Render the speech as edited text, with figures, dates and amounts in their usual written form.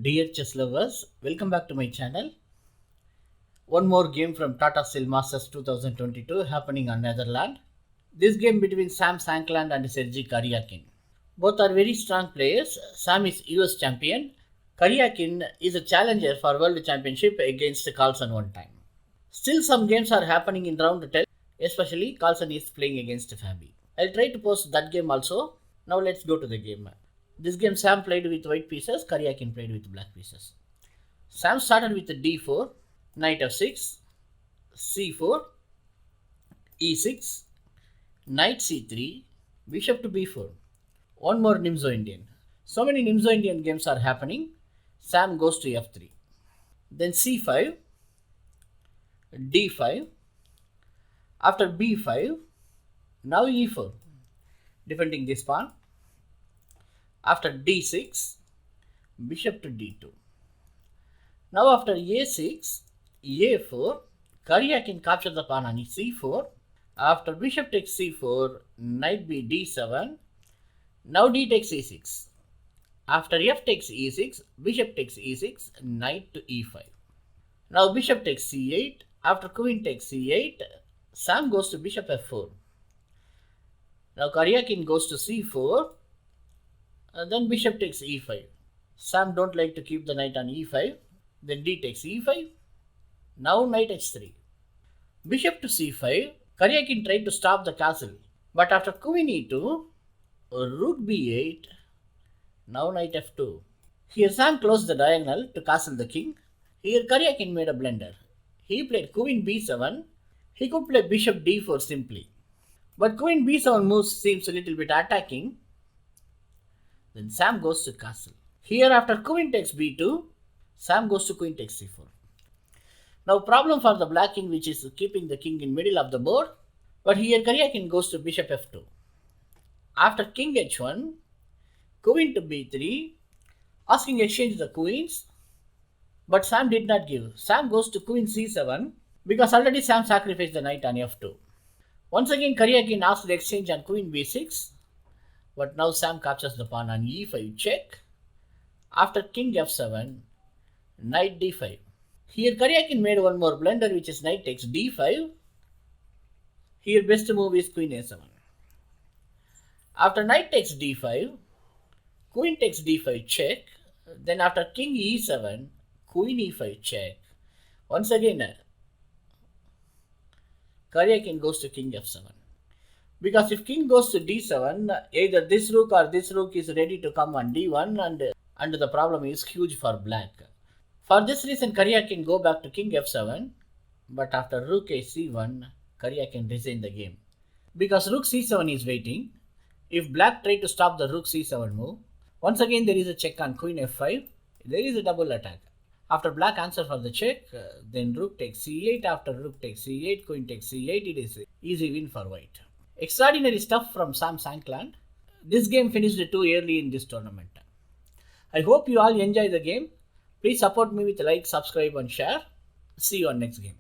Dear chess lovers, welcome back to my channel. One more game from Tata Steel Masters 2022 happening on Netherlands. This game between Sam Shankland and Sergey Karjakin. Both are very strong players. Sam is US champion. Karjakin is a challenger for World Championship against Carlsen one time. Still some games are happening in round 10, especially Carlsen is playing against Fabi. I'll try to post that game also. Now let's go to the game. This game Sam played with white pieces, Karjakin played with black pieces. Sam started with d4, knight f6, c4, e6, knight c3, bishop to b4. One more Nimzo Indian. So many Nimzo Indian games are happening. Sam goes to f3. Then c5, d5. After b5, now e4, defending this pawn. After d6, bishop to d2. Now after a6, a4, Karjakin captures the pawn on c4. After bishop takes c4, knight b d7. Now d takes e6. After f takes e6, bishop takes e6, knight to e5. Now bishop takes c8. After queen takes c8, Sam goes to bishop f4. Now Karjakin goes to c4. Then bishop takes e5. Sam don't like to keep the knight on e5. Then d takes e5. Now knight h3. Bishop to c5. Karjakin tried to stop the castle. But after queen e2, rook b8. Now knight f2. Here Sam closed the diagonal to castle the king. Here Karjakin made a blunder. He played queen b7. He could play bishop d4 simply. But queen b7 moves seems a little bit attacking. Then Sam goes to castle. Here after queen takes b2, Sam goes to queen takes c4. Now problem for the black king, which is keeping the king in middle of the board. But here Karjakin goes to bishop f2. After king h1, queen to b3, asking exchange the queens. But Sam did not give. Sam goes to queen c7 because already Sam sacrificed the knight on f2. Once again Karjakin asked the exchange on queen b6. But now Sam captures the pawn on e5 check. After king f7, knight d5. Here Karjakin made one more blunder, which is knight takes d5. Here best move is queen a7. After knight takes d5, queen takes d5 check. Then after king e7, queen e5 check. Once again Karjakin goes to king f7. Because if king goes to d7, either this rook or this rook is ready to come on d1 and the problem is huge for black. For this reason, Karjakin go back to king f7, but after rook a c1, Karjakin resign the game. Because rook c7 is waiting, if black try to stop the rook c7 move, once again there is a check on queen f5, there is a double attack. After black answer for the check, then rook takes c8, after rook takes c8, queen takes c8, it is easy win for white. Extraordinary stuff from Sam Shankland. This game finished too early in this tournament. I hope you all enjoy the game. Please support me with like, subscribe and share. See you on next game.